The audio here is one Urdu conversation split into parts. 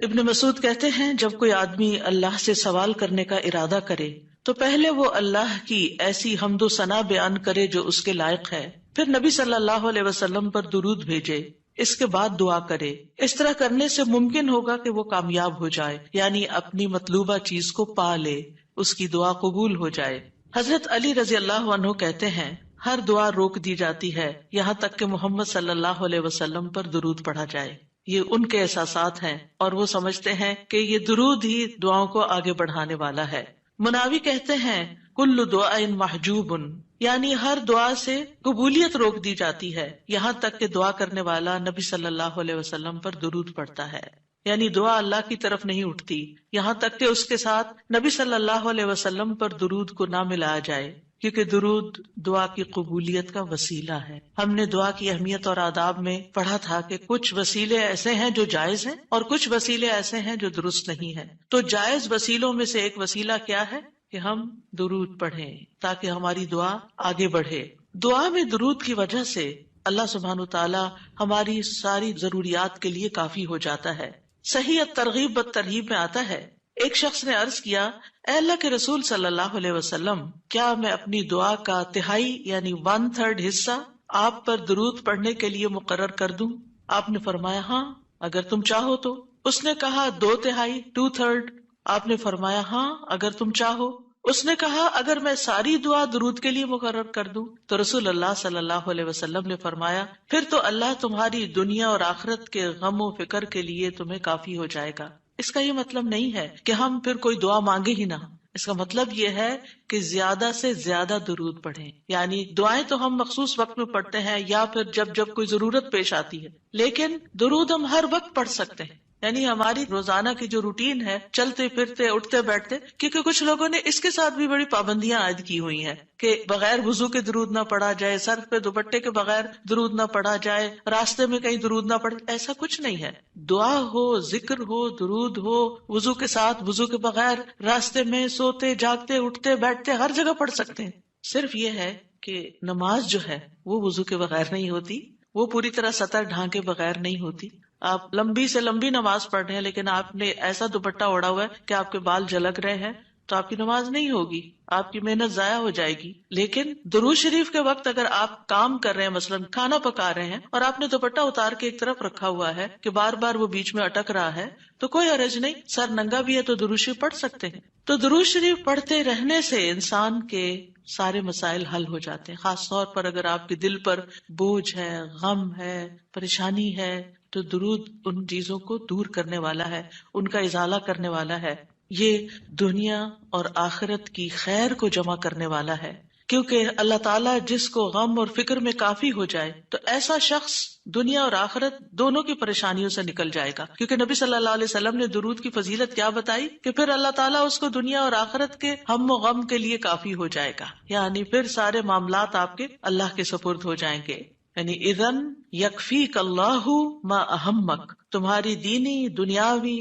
ابن مسعود کہتے ہیں جب کوئی آدمی اللہ سے سوال کرنے کا ارادہ کرے تو پہلے وہ اللہ کی ایسی حمد و ثنا بیان کرے جو اس کے لائق ہے، پھر نبی صلی اللہ علیہ وسلم پر درود بھیجے، اس کے بعد دعا کرے۔ اس طرح کرنے سے ممکن ہوگا کہ وہ کامیاب ہو جائے، یعنی اپنی مطلوبہ چیز کو پا لے، اس کی دعا قبول ہو جائے۔ حضرت علی رضی اللہ عنہ کہتے ہیں ہر دعا روک دی جاتی ہے یہاں تک کہ محمد صلی اللہ علیہ وسلم پر درود پڑھا جائے۔ یہ ان کے احساسات ہیں اور وہ سمجھتے ہیں کہ یہ درود ہی دعاؤں کو آگے بڑھانے والا ہے۔ مناوی کہتے ہیں کل دعاء محجوب، یعنی ہر دعا سے قبولیت روک دی جاتی ہے یہاں تک کہ دعا کرنے والا نبی صلی اللہ علیہ وسلم پر درود پڑھتا ہے، یعنی دعا اللہ کی طرف نہیں اٹھتی یہاں تک کہ اس کے ساتھ نبی صلی اللہ علیہ وسلم پر درود کو نہ ملایا جائے، کیونکہ درود دعا کی قبولیت کا وسیلہ ہے۔ ہم نے دعا کی اہمیت اور آداب میں پڑھا تھا کہ کچھ وسیلے ایسے ہیں جو جائز ہیں اور کچھ وسیلے ایسے ہیں جو درست نہیں ہیں۔ تو جائز وسیلوں میں سے ایک وسیلہ کیا ہے کہ ہم درود پڑھیں تاکہ ہماری دعا آگے بڑھے۔ دعا میں درود کی وجہ سے اللہ سبحانہ وتعالی ہماری ساری ضروریات کے لیے کافی ہو جاتا ہے۔ صحیح الترغیب والترہیب میں آتا ہے ایک شخص نے عرض کیا اے اللہ کے رسول صلی اللہ علیہ وسلم، کیا میں اپنی دعا کا تہائی یعنی 1/3 حصہ آپ پر درود پڑھنے کے لیے مقرر کر دوں؟ آپ نے فرمایا ہاں اگر تم چاہو تو۔ اس نے کہا 2/3 2/3؟ آپ نے فرمایا ہاں اگر تم چاہو۔ اس نے کہا اگر میں ساری دعا درود کے لیے مقرر کر دوں؟ تو رسول اللہ صلی اللہ علیہ وسلم نے فرمایا پھر تو اللہ تمہاری دنیا اور آخرت کے غم و فکر کے لیے تمہیں کافی ہو جائے گا۔ اس کا یہ مطلب نہیں ہے کہ ہم پھر کوئی دعا مانگے ہی نہ، اس کا مطلب یہ ہے کہ زیادہ سے زیادہ درود پڑھیں، یعنی دعائیں تو ہم مخصوص وقت میں پڑھتے ہیں یا پھر جب کوئی ضرورت پیش آتی ہے، لیکن درود ہم ہر وقت پڑھ سکتے ہیں، یعنی ہماری روزانہ کی جو روٹین ہے چلتے پھرتے اٹھتے بیٹھتے، کیونکہ کچھ لوگوں نے اس کے ساتھ بھی بڑی پابندیاں عائد کی ہوئی ہیں کہ بغیر وضو کے درود نہ پڑھا جائے، سر پہ دوپٹے کے بغیر درود نہ پڑھا جائے، راستے میں کہیں درود نہ پڑھے۔ ایسا کچھ نہیں ہے، دعا ہو، ذکر ہو، درود ہو، وضو کے ساتھ، وضو کے بغیر، راستے میں، سوتے جاگتے اٹھتے بیٹھتے ہر جگہ پڑھ سکتے ہیں۔ صرف یہ ہے کہ نماز جو ہے وہ وضو کے بغیر نہیں ہوتی، وہ پوری طرح سطر ڈھانکے بغیر نہیں ہوتی۔ آپ لمبی سے لمبی نماز پڑھ رہے ہیں لیکن آپ نے ایسا دوپٹہ اوڑا ہوا ہے کہ آپ کے بال جھلک رہے ہیں تو آپ کی نماز نہیں ہوگی، آپ کی محنت ضائع ہو جائے گی۔ لیکن درود شریف کے وقت اگر آپ کام کر رہے ہیں، مثلا کھانا پکا رہے ہیں اور آپ نے دوپٹہ اتار کے ایک طرف رکھا ہوا ہے کہ بار بار وہ بیچ میں اٹک رہا ہے تو کوئی حرج نہیں، سر ننگا بھی ہے تو درود شریف پڑھ سکتے ہیں۔ تو درود شریف پڑھتے رہنے سے انسان کے سارے مسائل حل ہو جاتے ہیں، خاص طور پر اگر آپ کے دل پر بوجھ ہے، غم ہے، پریشانی ہے تو درود ان چیزوں کو دور کرنے والا ہے، ان کا ازالہ کرنے والا ہے۔ یہ دنیا اور آخرت کی خیر کو جمع کرنے والا ہے، کیونکہ اللہ تعالیٰ جس کو غم اور فکر میں کافی ہو جائے تو ایسا شخص دنیا اور آخرت دونوں کی پریشانیوں سے نکل جائے گا، کیونکہ نبی صلی اللہ علیہ وسلم نے درود کی فضیلت کیا بتائی کہ پھر اللہ تعالیٰ اس کو دنیا اور آخرت کے ہم و غم کے لیے کافی ہو جائے گا، یعنی پھر سارے معاملات آپ کے اللہ کے سپرد ہو جائیں گے۔ یعنی اذن یکفیک اللہ ما اہمک، تمہاری دینی، دنیاوی،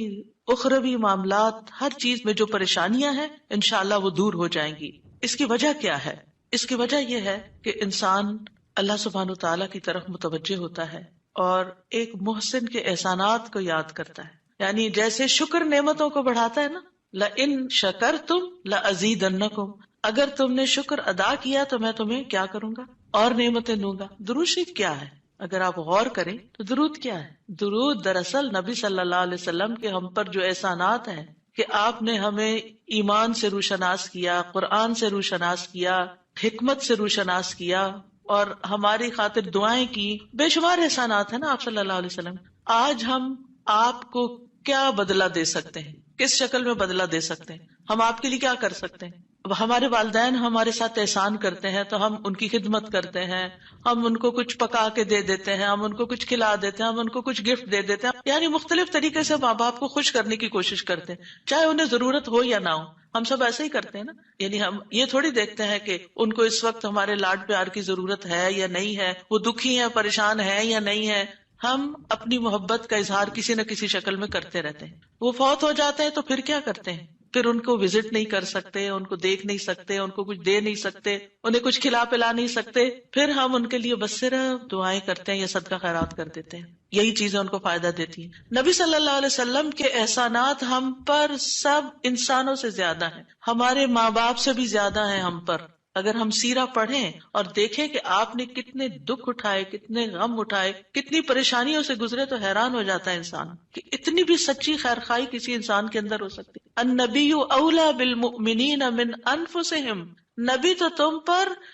اخروی معاملات، ہر چیز میں جو پریشانیاں ہیں انشاءاللہ وہ دور ہو جائیں گی۔ اس کی وجہ کیا ہے؟ اس کی وجہ یہ ہے کہ انسان اللہ سبحانہ تعالیٰ کی طرف متوجہ ہوتا ہے اور ایک محسن کے احسانات کو یاد کرتا ہے، یعنی جیسے شکر نعمتوں کو بڑھاتا ہے نا، لَإِن شَكَرْتُمْ لَأَزِيدَنَّكُمْ، اگر تم نے شکر ادا کیا تو میں تمہیں کیا کروں گا؟ اور نعمتیں دوں گا۔ درود شریف کیا ہے؟ اگر آپ غور کریں تو درود کیا ہے؟ درود دراصل نبی صلی اللہ علیہ وسلم کے ہم پر جو احسانات ہیں کہ آپ نے ہمیں ایمان سے روشناس کیا، قرآن سے روشناس کیا، حکمت سے روشناس کیا اور ہماری خاطر دعائیں کی، بے شمار احسانات ہیں نا آپ صلی اللہ علیہ وسلم۔ آج ہم آپ کو کیا بدلہ دے سکتے ہیں؟ کس شکل میں بدلہ دے سکتے ہیں؟ ہم آپ کے لیے کیا کر سکتے ہیں؟ ہمارے والدین ہمارے ساتھ احسان کرتے ہیں تو ہم ان کی خدمت کرتے ہیں، ہم ان کو کچھ پکا کے دے دیتے ہیں، ہم ان کو کچھ کھلا دیتے ہیں، ہم ان کو کچھ گفٹ دے دیتے ہیں، یعنی مختلف طریقے سے ماں باپ کو خوش کرنے کی کوشش کرتے ہیں، چاہے انہیں ضرورت ہو یا نہ ہو۔ ہم سب ایسے ہی کرتے ہیں نا، یعنی ہم یہ تھوڑی دیکھتے ہیں کہ ان کو اس وقت ہمارے لاڈ پیار کی ضرورت ہے یا نہیں ہے، وہ دکھی ہیں، پریشان ہے یا نہیں ہے۔ ہم اپنی محبت کا اظہار کسی نہ کسی شکل میں کرتے رہتے ہیں۔ وہ فوت ہو جاتے ہیں تو پھر کیا کرتے ہیں؟ پھر ان کو وزٹ نہیں کر سکتے، ان کو دیکھ نہیں سکتے، ان کو کچھ دے نہیں سکتے، انہیں کچھ کھلا پلا نہیں سکتے، پھر ہم ان کے لیے بس صرف دعائیں کرتے ہیں یا صدقہ خیرات کر دیتے ہیں. یہی چیزیں ان کو فائدہ دیتی ہیں. نبی صلی اللہ علیہ وسلم کے احسانات ہم پر سب انسانوں سے زیادہ ہیں، ہمارے ماں باپ سے بھی زیادہ ہیں ہم پر. اگر ہم سیرہ پڑھیں اور دیکھیں کہ آپ نے کتنے دکھ اٹھائے، کتنے غم اٹھائے، کتنی پریشانیوں سے گزرے، تو حیران ہو جاتا ہے انسان کہ اتنی بھی سچی خیرخواہی کسی انسان کے اندر ہو سکتی. النبی اولا بالمؤمنین من انفسہم، نبی تو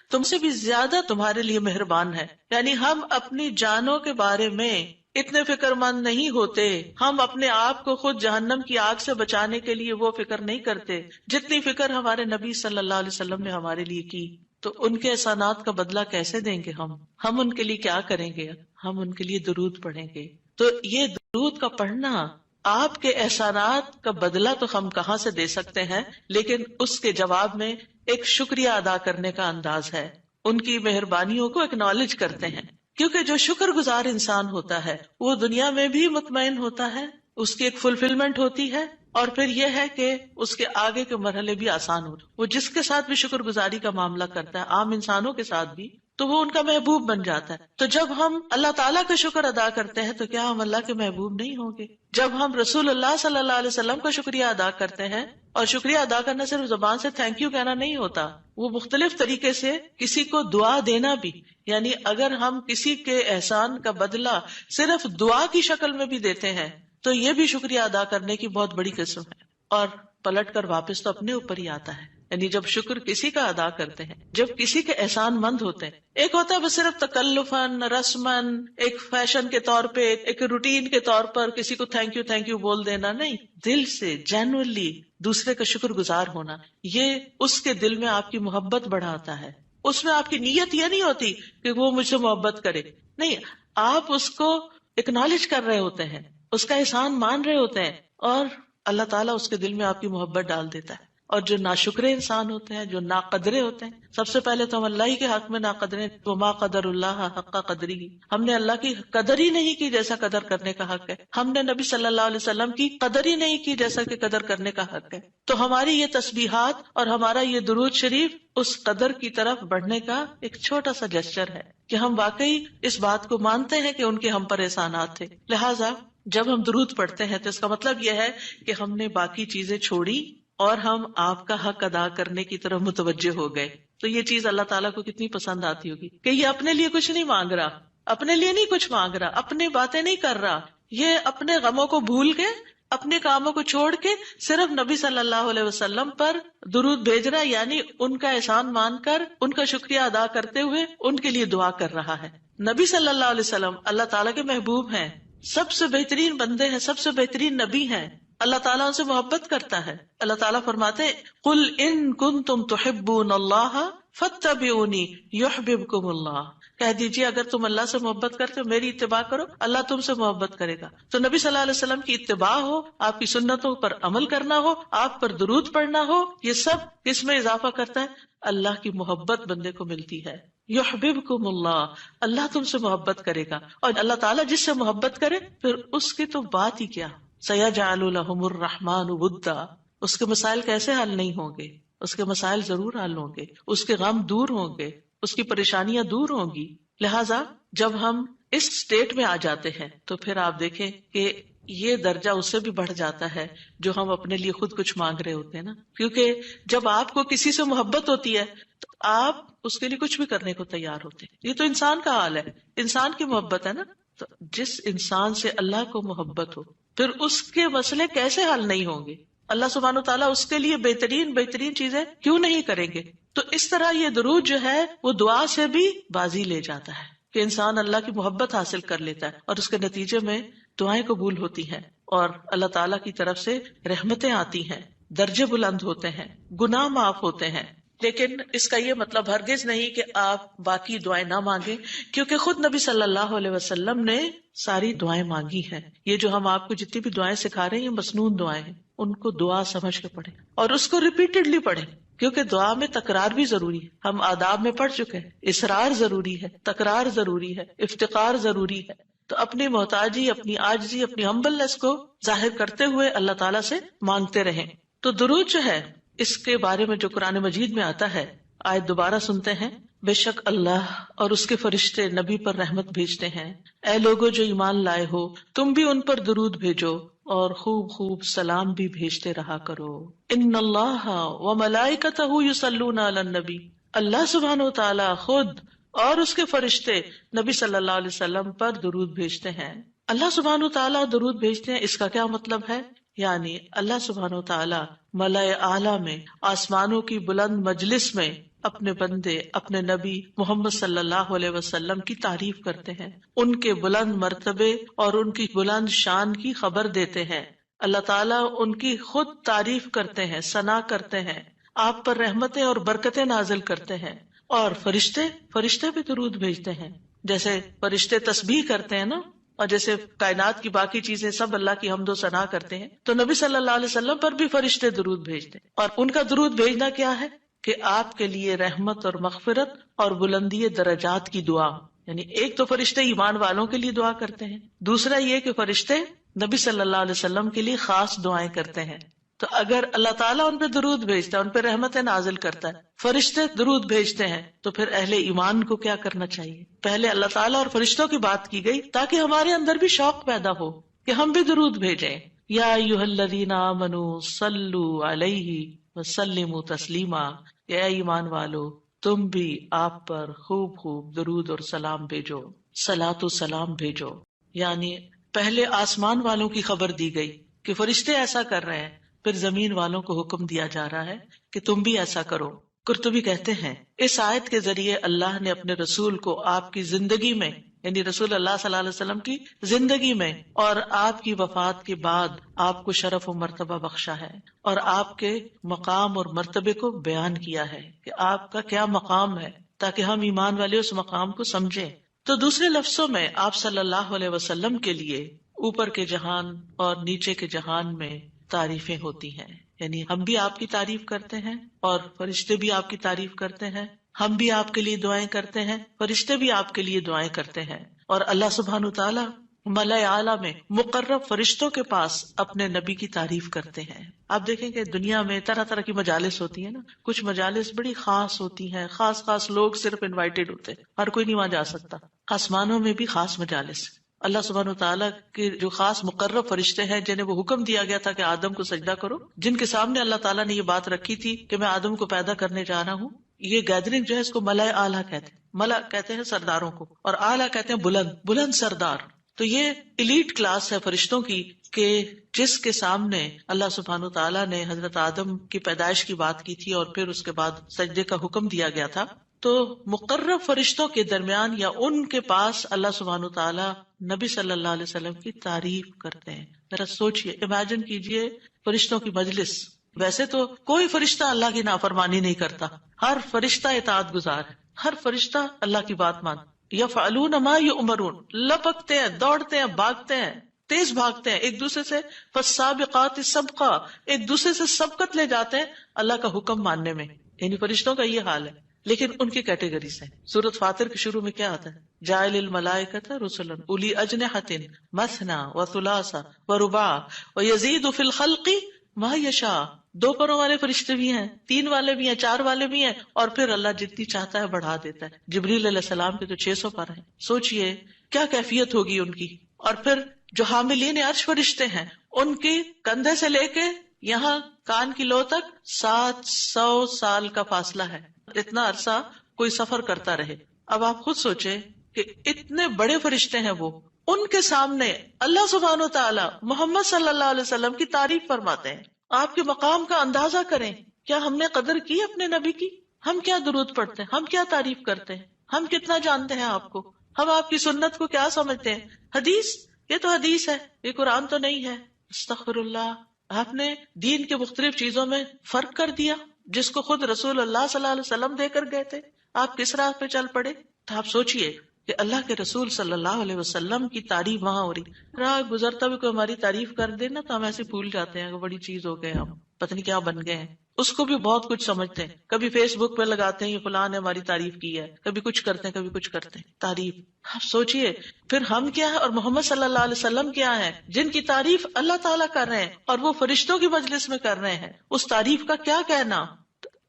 تم سے بھی زیادہ تمہارے لیے مہربان ہے. یعنی ہم اپنی جانوں کے بارے میں اتنے فکر مند نہیں ہوتے، ہم اپنے آپ کو خود جہنم کی آگ سے بچانے کے لیے وہ فکر نہیں کرتے جتنی فکر ہمارے نبی صلی اللہ علیہ وسلم نے ہمارے لیے کی. تو ان کے احسانات کا بدلہ کیسے دیں گے ہم ان کے لیے کیا کریں گے؟ ہم ان کے لیے درود پڑھیں گے. تو یہ درود کا پڑھنا آپ کے احسانات کا بدلہ تو ہم کہاں سے دے سکتے ہیں، لیکن اس کے جواب میں ایک شکریہ ادا کرنے کا انداز ہے، ان کی مہربانیوں کو اکنالج کرتے ہیں. کیونکہ جو شکر گزار انسان ہوتا ہے وہ دنیا میں بھی مطمئن ہوتا ہے، اس کی ایک فلفلمنٹ ہوتی ہے، اور پھر یہ ہے کہ اس کے آگے کے مرحلے بھی آسان ہوتے. وہ جس کے ساتھ بھی شکر گزاری کا معاملہ کرتا ہے، عام انسانوں کے ساتھ بھی، تو وہ ان کا محبوب بن جاتا ہے. تو جب ہم اللہ تعالیٰ کا شکر ادا کرتے ہیں تو کیا ہم اللہ کے محبوب نہیں ہوں گے؟ جب ہم رسول اللہ صلی اللہ علیہ وسلم کا شکریہ ادا کرتے ہیں، اور شکریہ ادا کرنا صرف زبان سے تھینک یو کہنا نہیں ہوتا، وہ مختلف طریقے سے کسی کو دعا دینا بھی. یعنی اگر ہم کسی کے احسان کا بدلہ صرف دعا کی شکل میں بھی دیتے ہیں تو یہ بھی شکریہ ادا کرنے کی بہت بڑی قسم ہے. اور پلٹ کر واپس تو اپنے اوپر ہی آتا ہے. یعنی جب شکر کسی کا ادا کرتے ہیں، جب کسی کے احسان مند ہوتے ہیں، ایک ہوتا ہے بس صرف تکلفاً رسماً ایک فیشن کے طور پہ، ایک روٹین کے طور پر کسی کو تھینک یو بول دینا، نہیں، دل سے جینوئنلی دوسرے کا شکر گزار ہونا، یہ اس کے دل میں آپ کی محبت بڑھاتا ہے. اس میں آپ کی نیت یہ نہیں ہوتی کہ وہ مجھ سے محبت کرے، نہیں، آپ اس کو اکنالج کر رہے ہوتے ہیں، اس کا احسان مان رہے ہوتے ہیں، اور اللہ تعالیٰ اس کے دل میں آپ کی محبت ڈال دیتا ہے. اور جو ناشکرے انسان ہوتے ہیں، جو ناقدرے ہوتے ہیں، سب سے پہلے تو ہم اللہ ہی کے حق میں ناقدرے، وما قدر اللہ حق قدری، ہم نے اللہ کی قدر ہی نہیں کی جیسا قدر کرنے کا حق ہے. ہم نے نبی صلی اللہ علیہ وسلم کی قدر ہی نہیں کی جیسا کہ قدر کرنے کا حق ہے. تو ہماری یہ تسبیحات اور ہمارا یہ درود شریف اس قدر کی طرف بڑھنے کا ایک چھوٹا سا جسچر ہے کہ ہم واقعی اس بات کو مانتے ہیں کہ ان کے ہم پر احسانات تھے. لہٰذا جب ہم درود پڑھتے ہیں تو اس کا مطلب یہ ہے کہ ہم نے باقی چیزیں چھوڑی اور ہم آپ کا حق ادا کرنے کی طرف متوجہ ہو گئے. تو یہ چیز اللہ تعالیٰ کو کتنی پسند آتی ہوگی کہ یہ اپنے لیے کچھ نہیں مانگ رہا، اپنے لیے نہیں کچھ مانگ رہا، اپنی باتیں نہیں کر رہا، یہ اپنے غموں کو بھول کے، اپنے کاموں کو چھوڑ کے صرف نبی صلی اللہ علیہ وسلم پر درود بھیج رہا، یعنی ان کا احسان مان کر، ان کا شکریہ ادا کرتے ہوئے ان کے لیے دعا کر رہا ہے. نبی صلی اللہ علیہ وسلم اللہ تعالیٰ کے محبوب ہیں، سب سے بہترین بندے ہیں، سب سے بہترین نبی ہیں. اللہ تعالیٰ ان سے محبت کرتا ہے. اللہ تعالیٰ فرماتے ہیں قل ان کنتم تحبون اللہ فاتبعونی یحببکم اللہ، کہہ دیجیے اگر تم اللہ سے محبت کرتے ہو میری اتباع کرو، اللہ تم سے محبت کرے گا. تو نبی صلی اللہ علیہ وسلم کی اتباع ہو، آپ کی سنتوں پر عمل کرنا ہو، آپ پر درود پڑھنا ہو، یہ سب کس میں اضافہ کرتا ہے؟ اللہ کی محبت بندے کو ملتی ہے. یحببکم اللہ، اللہ تم سے محبت کرے گا. اور اللہ تعالیٰ جس سے محبت کرے پھر اس کی تو بات ہی کیا، سیجعل لہم الرحمن ودا، اس کے مسائل کیسے حل نہیں ہوں گے؟ اس کے مسائل ضرور حل ہوں گے، اس کے غم دور ہوں گے، اس کی پریشانیاں دور ہوں گی. لہٰذا جب ہم اس سٹیٹ میں آ جاتے ہیں تو پھر آپ دیکھیں کہ یہ درجہ اس سے بھی بڑھ جاتا ہے جو ہم اپنے لیے خود کچھ مانگ رہے ہوتے ہیں نا. کیونکہ جب آپ کو کسی سے محبت ہوتی ہے تو آپ اس کے لیے کچھ بھی کرنے کو تیار ہوتے ہیں. یہ تو انسان کا حال ہے، انسان کی محبت ہے نا. تو جس انسان سے اللہ کو محبت ہو پھر اس کے مسئلے کیسے حل نہیں ہوں گے؟ اللہ سبحانہ وتعالیٰ اس کے لیے بہترین چیزیں کیوں نہیں کریں گے؟ تو اس طرح یہ درود جو ہے وہ دعا سے بھی بازی لے جاتا ہے کہ انسان اللہ کی محبت حاصل کر لیتا ہے، اور اس کے نتیجے میں دعائیں قبول ہوتی ہیں اور اللہ تعالیٰ کی طرف سے رحمتیں آتی ہیں، درجے بلند ہوتے ہیں، گناہ معاف ہوتے ہیں. لیکن اس کا یہ مطلب ہرگز نہیں کہ آپ باقی دعائیں نہ مانگیں، کیونکہ خود نبی صلی اللہ علیہ وسلم نے ساری دعائیں مانگی ہیں. یہ جو ہم آپ کو جتنی بھی دعائیں سکھا رہے ہیں یہ مسنون دعائیں ہیں، ان کو دعا سمجھ کے پڑھیں اور اس کو ریپیٹڈلی پڑھیں، کیونکہ دعا میں تکرار بھی ضروری ہے. ہم آداب میں پڑھ چکے ہیں، اصرار ضروری ہے، تکرار ضروری ہے، افتقار ضروری ہے. تو اپنی محتاجی، اپنی عاجزی، اپنی ہمبلنس کو ظاہر کرتے ہوئے اللہ تعالیٰ سے مانگتے رہیں. تو درود جو ہے اس کے بارے میں جو قرآن مجید میں آتا ہے، آیت دوبارہ سنتے ہیں، بے شک اللہ اور اس کے فرشتے نبی پر رحمت بھیجتے ہیں، اے لوگو جو ایمان لائے ہو تم بھی ان پر درود بھیجو اور خوب خوب سلام بھی بھیجتے رہا کرو۔ ان اللہ وملائکتہ یصلون علی النبی، اللہ سبحانہ و تعالی خود اور اس کے فرشتے نبی صلی اللہ علیہ وسلم پر درود بھیجتے ہیں۔ اللہ سبحانہ و تعالیٰ درود بھیجتے ہیں، اس کا کیا مطلب ہے؟ یعنی اللہ سبحانہ و تعالیٰ ملائے اعلیٰ میں، آسمانوں کی بلند مجلس میں اپنے بندے، اپنے نبی محمد صلی اللہ علیہ وسلم کی تعریف کرتے ہیں، ان کے بلند مرتبے اور ان کی بلند شان کی خبر دیتے ہیں۔ اللہ تعالیٰ ان کی خود تعریف کرتے ہیں، ثنا کرتے ہیں، آپ پر رحمتیں اور برکتیں نازل کرتے ہیں۔ اور فرشتے بھی درود بھیجتے ہیں، جیسے فرشتے تسبیح کرتے ہیں نا، اور جیسے کائنات کی باقی چیزیں سب اللہ کی حمد و ثنا کرتے ہیں، تو نبی صلی اللہ علیہ وسلم پر بھی فرشتے درود بھیجتے ہیں۔ اور ان کا درود بھیجنا کیا ہے کہ آپ کے لیے رحمت اور مغفرت اور بلندی درجات کی دعا، یعنی ایک تو فرشتے ایمان والوں کے لیے دعا کرتے ہیں، دوسرا یہ کہ فرشتے نبی صلی اللہ علیہ وسلم کے لیے خاص دعائیں کرتے ہیں۔ تو اگر اللہ تعالیٰ ان پہ درود بھیجتا ہے، ان پہ رحمتیں نازل کرتا ہے، فرشتے درود بھیجتے ہیں، تو پھر اہل ایمان کو کیا کرنا چاہیے؟ پہلے اللہ تعالیٰ اور فرشتوں کی بات کی گئی تاکہ ہمارے اندر بھی شوق پیدا ہو کہ ہم بھی درود بھیجیں۔ یا ایھا الذین آمنوا صلوا علیہ وسلموا تسلیما، اے ایمان والو تم بھی آپ پر خوب خوب درود اور سلام بھیجو، صلاۃ و سلام بھیجو۔ یعنی پہلے آسمان والوں کی خبر دی گئی کہ فرشتے ایسا کر رہے ہیں، پھر زمین والوں کو حکم دیا جا رہا ہے کہ تم بھی ایسا کرو۔ قرطبی کہتے ہیں اس آیت کے ذریعے اللہ نے اپنے رسول کو آپ کی زندگی میں، یعنی رسول اللہ صلی اللہ علیہ وسلم کی زندگی میں اور آپ کی وفات کے بعد آپ کو شرف و مرتبہ بخشا ہے، اور آپ کے مقام اور مرتبے کو بیان کیا ہے کہ آپ کا کیا مقام ہے، تاکہ ہم ایمان والے اس مقام کو سمجھیں۔ تو دوسرے لفظوں میں آپ صلی اللہ علیہ وسلم کے لیے اوپر کے جہان اور نیچے کے جہان میں تعریفیں ہوتی ہیں، یعنی ہم بھی آپ کی تعریف کرتے ہیں اور فرشتے بھی آپ کی تعریف کرتے ہیں، ہم بھی آپ کے لیے دعائیں کرتے ہیں، فرشتے بھی آپ کے لیے دعائیں کرتے ہیں، اور اللہ سبحانہ تعالیٰ ملائے اعلیٰ میں مقرب فرشتوں کے پاس اپنے نبی کی تعریف کرتے ہیں۔ آپ دیکھیں کہ دنیا میں طرح طرح کی مجالس ہوتی ہیں نا، کچھ مجالس بڑی خاص ہوتی ہیں، خاص لوگ صرف انوائٹیڈ ہوتے ہیں، ہر کوئی نہیں وہاں جا سکتا۔ آسمانوں میں بھی خاص مجالس، اللہ سبحانہ وتعالیٰ کے جو خاص مقرب فرشتے ہیں جنہیں وہ حکم دیا گیا تھا کہ آدم کو سجدہ کرو، جن کے سامنے اللہ تعالیٰ نے یہ بات رکھی تھی کہ میں آدم کو پیدا کرنے جا رہا ہوں۔ یہ گیدرنگ جو ہے اس کو ملائے اعلیٰ کہتے ہیں، ملا کہتے ہیں سرداروں کو، اور اعلیٰ کہتے ہیں بلند سردار۔ تو یہ ایلیٹ کلاس ہے فرشتوں کی کہ جس کے سامنے اللہ سبحانہ وتعالیٰ نے حضرت آدم کی پیدائش کی بات کی تھی اور پھر اس کے بعد سجدے کا حکم دیا گیا تھا، تو مقرب فرشتوں کے درمیان یا ان کے پاس اللہ سبحانہ وتعالیٰ نبی صلی اللہ علیہ وسلم کی تعریف کرتے ہیں۔ ذرا سوچئے، امیجن کیجئے فرشتوں کی مجلس۔ ویسے تو کوئی فرشتہ اللہ کی نافرمانی نہیں کرتا، ہر فرشتہ اطاعت گزار ہے، ہر فرشتہ اللہ کی بات مانتا۔ یفعلون ما یؤمرون، لپکتے ہیں، دوڑتے ہیں، بھاگتے ہیں، تیز بھاگتے ہیں ایک دوسرے سے، فالسابقات سبقا، ایک دوسرے سے سبقت لے جاتے ہیں اللہ کا حکم ماننے میں۔ یعنی فرشتوں کا یہ حال ہے، لیکن ان کی کیٹیگریز ہیں۔ سورۃ فاطر کے شروع میں کیا آتا ہے؟ جاعل الملائکۃ رسلا اولی اجنحۃ مثنی وثلاث ورباع ویزید فی الخلق ما یشاء۔ 2 پروں والے فرشتے بھی ہیں، 3 والے بھی ہیں، 4 والے بھی ہیں، اور پھر اللہ جتنی چاہتا ہے بڑھا دیتا ہے۔ جبریل علیہ السلام کے تو 600 پر ہیں، سوچئے کیا کیفیت ہوگی ان کی۔ اور پھر جو حاملین عرش فرشتے ہیں، ان کی کندھے سے لے کے یہاں کان کی لو تک 700 سال کا فاصلہ ہے، اتنا عرصہ کوئی سفر کرتا رہے۔ اب آپ خود سوچیں کہ اتنے بڑے فرشتے ہیں وہ، ان کے سامنے اللہ سبحانہ و تعالی محمد صلی اللہ علیہ وسلم کی تعریف فرماتے ہیں۔ آپ کے مقام کا اندازہ کریں، کیا ہم نے قدر کی اپنے نبی کی؟ ہم کیا درود پڑھتے ہیں، ہم کیا تعریف کرتے ہیں، ہم کتنا جانتے ہیں آپ کو، ہم آپ کی سنت کو کیا سمجھتے ہیں؟ حدیث، یہ تو حدیث ہے، یہ قرآن تو نہیں ہے۔ استغفر اللہ، آپ نے دین کے مختلف چیزوں میں فرق کر دیا جس کو خود رسول اللہ صلی اللہ علیہ وسلم دے کر گئے تھے، آپ کس راہ پہ چل پڑے؟ تو آپ سوچئے کہ اللہ کے رسول صلی اللہ علیہ وسلم کی تعریف وہاں ہو رہی، راہ گزرتا بھی کوئی ہماری تعریف کر دے نا تو ہم ایسے بھول جاتے ہیں کہ بڑی چیز ہو گئے، ہم پتہ نہیں کیا بن گئے ہیں۔ اس کو بھی بہت کچھ سمجھتے ہیں. کبھی فیس بک پہ لگاتے ہیں یہ فلاں نے ہماری تعریف کی ہے، کبھی کچھ کرتے ہیں کبھی کچھ کرتے ہیں تعریف. آپ سوچئے پھر ہم کیا ہے اور محمد صلی اللہ علیہ وسلم کیا ہے جن کی تعریف اللہ تعالیٰ کر رہے ہیں اور وہ فرشتوں کی مجلس میں کر رہے ہیں. اس تعریف کا کیا کہنا.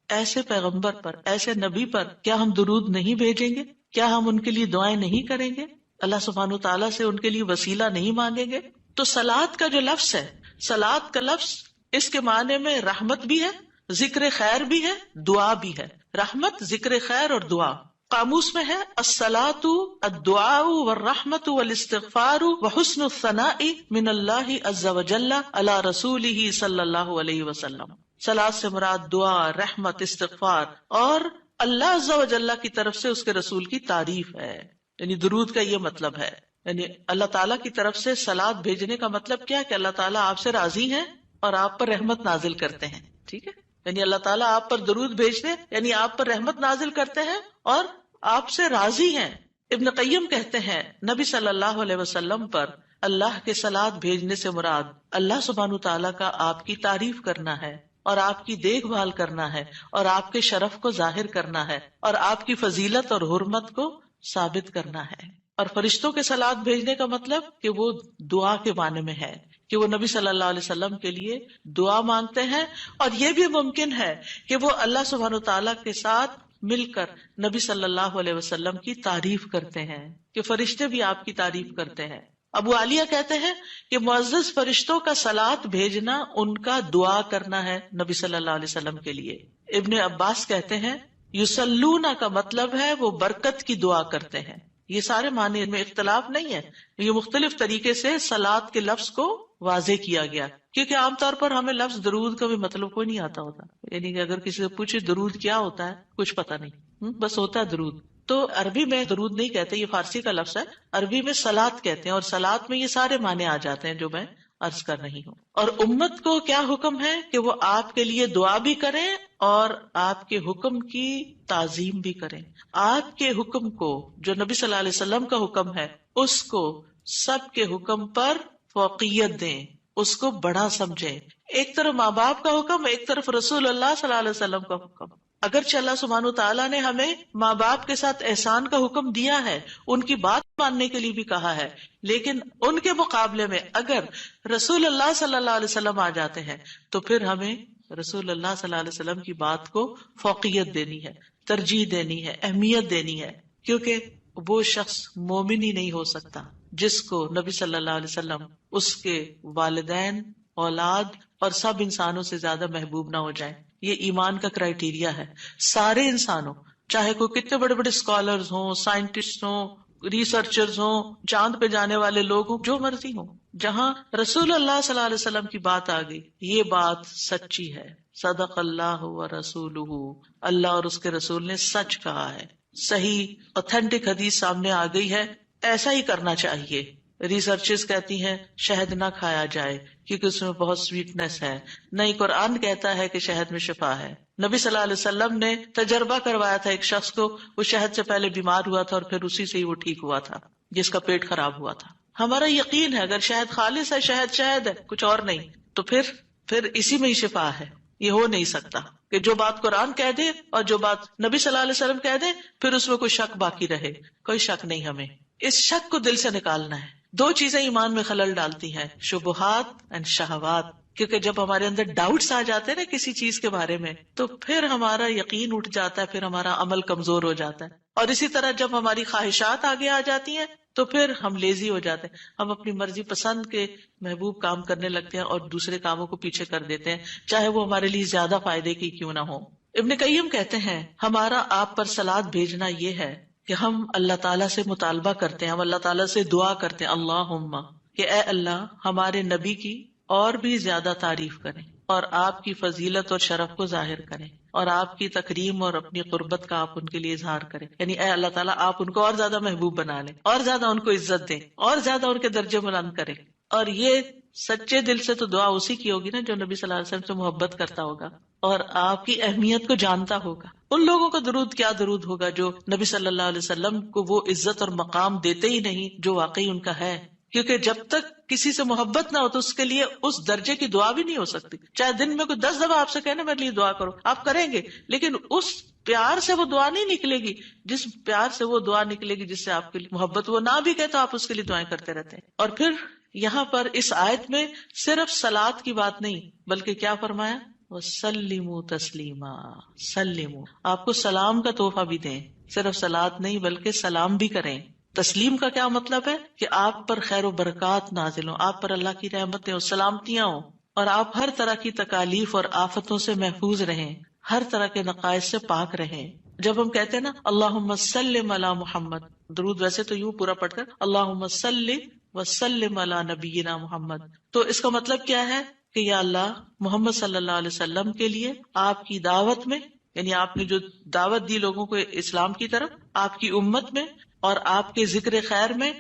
ایسے پیغمبر پر، ایسے نبی پر کیا ہم درود نہیں بھیجیں گے؟ کیا ہم ان کے لیے دعائیں نہیں کریں گے؟ اللہ سبحانہ وتعالیٰ سے ان کے لیے وسیلہ نہیں مانگیں گے؟ تو صلات کا جو لفظ ہے، صلات کا لفظ اس کے معنی میں رحمت بھی ہے، ذکر خیر بھی ہے، دعا بھی ہے. رحمت، ذکر خیر اور دعا. قاموس میں ہے الصلاة الدعاء والرحمت والاستغفار وحسن الثناء من اللہ عز وجل علی رسولہ صلی اللہ علیہ وسلم. صلاۃ سے مراد دعا، رحمت، استغفار اور اللہ عز وجل کی طرف سے اس کے رسول کی تعریف ہے. یعنی درود کا یہ مطلب ہے، یعنی اللہ تعالیٰ کی طرف سے صلاۃ بھیجنے کا مطلب کیا کہ اللہ تعالیٰ آپ سے راضی ہیں اور آپ پر رحمت نازل کرتے ہیں. ٹھیک ہے، یعنی اللہ تعالیٰ آپ پر درود بھیجتے یعنی آپ پر رحمت نازل کرتے ہیں اور آپ سے راضی ہیں. ابن قیم کہتے ہیں نبی صلی اللہ علیہ وسلم پر اللہ کے صلاۃ بھیجنے سے مراد اللہ سبحانہ تعالیٰ کا آپ کی تعریف کرنا ہے اور آپ کی دیکھ بھال کرنا ہے اور آپ کے شرف کو ظاہر کرنا ہے اور آپ کی فضیلت اور حرمت کو ثابت کرنا ہے. اور فرشتوں کے صلاۃ بھیجنے کا مطلب کہ وہ دعا کے معنی میں ہے کہ وہ نبی صلی اللہ علیہ وسلم کے لیے دعا مانگتے ہیں. اور یہ بھی ممکن ہے کہ وہ اللہ سبحانہ تعالیٰ کے ساتھ مل کر نبی صلی اللہ علیہ وسلم کی تعریف کرتے ہیں کہ فرشتے بھی آپ کی تعریف کرتے ہیں. ابو عالیہ کہتے ہیں کہ معزز فرشتوں کا صلاۃ بھیجنا ان کا دعا کرنا ہے نبی صلی اللہ علیہ وسلم کے لیے. ابن عباس کہتے ہیں یصلون کا مطلب ہے وہ برکت کی دعا کرتے ہیں. یہ سارے معنی میں اختلاف نہیں ہے، یہ مختلف طریقے سے صلاۃ کے لفظ کو واضح کیا گیا. کیونکہ عام طور پر ہمیں لفظ درود کا بھی مطلب کوئی نہیں آتا ہوتا، یعنی کہ اگر کسی سے پوچھے درود کیا ہوتا ہے کچھ پتا نہیں، بس ہوتا ہے درود. تو عربی میں درود نہیں کہتے، یہ فارسی کا لفظ ہے. عربی میں صلاۃ کہتے ہیں اور صلاۃ میں یہ سارے معنی آ جاتے ہیں جو میں عرض کر رہی ہوں. اور امت کو کیا حکم ہے کہ وہ آپ کے لیے دعا بھی کریں اور آپ کے حکم کی تعظیم بھی کریں. آپ کے حکم کو جو نبی صلی اللہ علیہ وسلم کا حکم ہے اس کو سب کے حکم پر فوقیت دیں، اس کو بڑا سمجھیں. ایک طرف ماں باپ کا حکم، ایک طرف رسول اللہ صلی اللہ علیہ وسلم کا حکم. اگرچہ اللہ سبحانہ تعالیٰ نے ہمیں ماں باپ کے ساتھ احسان کا حکم دیا ہے، ان کی بات ماننے کے لیے بھی کہا ہے، لیکن ان کے مقابلے میں اگر رسول اللہ صلی اللہ علیہ وسلم آ جاتے ہیں تو پھر ہمیں رسول اللہ صلی اللہ علیہ وسلم کی بات کو فوقیت دینی ہے، ترجیح دینی ہے، اہمیت دینی ہے. کیونکہ وہ شخص مومن ہی نہیں ہو سکتا جس کو نبی صلی اللہ علیہ وسلم اس کے والدین، اولاد اور سب انسانوں سے زیادہ محبوب نہ ہو جائے. یہ ایمان کا کرائیٹیریا ہے. سارے انسانوں، چاہے کوئی کتنے بڑے بڑے اسکالرز ہوں، سائنٹسٹ ہوں، ریسرچرز ہوں، چاند پہ جانے والے لوگ ہوں، جو مرضی ہوں، جہاں رسول اللہ صلی اللہ علیہ وسلم کی بات آ گئی یہ بات سچی ہے. صدق اللہ و رسولہ، اللہ اور اس کے رسول نے سچ کہا ہے. صحیح اوتھینٹک حدیث سامنے آ گئی ہے، ایسا ہی کرنا چاہیے. ریسرچز کہتی ہیں شہد نہ کھایا جائے کیونکہ اس میں بہت سویٹنس ہے. نہیں، قرآن کہتا ہے کہ شہد میں شفا ہے. نبی صلی اللہ علیہ وسلم نے تجربہ کروایا تھا ایک شخص کو، وہ شہد سے پہلے بیمار ہوا تھا اور پھر اسی سے ہی وہ ٹھیک ہوا تھا جس کا پیٹ خراب ہوا تھا. ہمارا یقین ہے اگر شہد خالص ہے، شہد ہے، کچھ اور نہیں، تو پھر اسی میں ہی شفا ہے. یہ ہو نہیں سکتا کہ جو بات قرآن کہہ دے اور جو بات نبی صلی اللہ علیہ وسلم کہہ دے پھر اس میں کوئی شک باقی رہے. کوئی شک نہیں. ہمیں اس شک کو دل سے نکالنا ہے. دو چیزیں ایمان میں خلل ڈالتی ہیں، شبہات اینڈ شہوات. کیونکہ جب ہمارے اندر ڈاؤٹس آ جاتے ہیں نا کسی چیز کے بارے میں تو پھر ہمارا یقین اٹھ جاتا ہے، پھر ہمارا عمل کمزور ہو جاتا ہے. اور اسی طرح جب ہماری خواہشات آگے آ جاتی ہیں تو پھر ہم لیزی ہو جاتے ہیں، ہم اپنی مرضی پسند کے محبوب کام کرنے لگتے ہیں اور دوسرے کاموں کو پیچھے کر دیتے ہیں، چاہے وہ ہمارے لیے زیادہ فائدے کی کیوں نہ ہو. ابن قیم کہتے ہیں ہمارا آپ پر صلاۃ بھیجنا یہ ہے کہ ہم اللہ تعالیٰ سے مطالبہ کرتے ہیں، ہم اللہ تعالیٰ سے دعا کرتے ہیں، اللہم، کہ اے اللہ ہمارے نبی کی اور بھی زیادہ تعریف کریں اور آپ کی فضیلت اور شرف کو ظاہر کریں اور آپ کی تکریم اور اپنی قربت کا آپ ان کے لیے اظہار کریں. یعنی اے اللہ تعالیٰ آپ ان کو اور زیادہ محبوب بنا لیں اور زیادہ ان کو عزت دیں اور زیادہ ان کے درجے بلند کریں. اور یہ سچے دل سے تو دعا اسی کی ہوگی نا جو نبی صلی اللہ علیہ وسلم سے محبت کرتا ہوگا اور آپ کی اہمیت کو جانتا ہوگا. ان لوگوں کا درود کیا درود ہوگا جو نبی صلی اللہ علیہ وسلم کو وہ عزت اور مقام دیتے ہی نہیں جو واقعی ان کا ہے. کیونکہ جب تک کسی سے محبت نہ ہو تو اس کے لیے اس درجے کی دعا بھی نہیں ہو سکتی. چاہے دن میں کوئی 10 دفعہ آپ سے کہنا میرے لیے دعا کرو، آپ کریں گے، لیکن اس پیار سے وہ دعا نہیں نکلے گی جس پیار سے وہ دعا نکلے گی جس سے آپ کے لیے محبت. وہ نہ بھی کہے تو آپ اس کے لیے دعائیں کرتے رہتے ہیں. اور پھر یہاں پر اس آیت میں صرف صلاۃ کی بات نہیں بلکہ کیا فرمایا؟ وَسَلِّمُوا تَسْلِيمًا. سلموا، آپ کو سلام کا تحفہ بھی دیں، صرف صلاۃ نہیں بلکہ سلام بھی کریں. تسلیم کا کیا مطلب ہے؟ کہ آپ پر خیر و برکات نازل ہوں، آپ پر اللہ کی رحمتیں ہوں، سلامتیاں ہوں، اور آپ ہر طرح کی تکالیف اور آفتوں سے محفوظ رہیں، ہر طرح کے نقائص سے پاک رہیں. جب ہم کہتے ہیں نا اللہم سلم علی محمد، درود ویسے تو یوں پورا پڑھ کر اللہم صلی وسلم علی نبینا محمد، تو اس کا مطلب کیا ہے کہ یا اللہ محمد صلی اللہ علیہ وسلم کے لیے آپ کی دعوت میں، یعنی آپ نے جو دعوت دی لوگوں کو اسلام کی طرف، آپ کی امت میں اور آپ کے ذکر خیر میں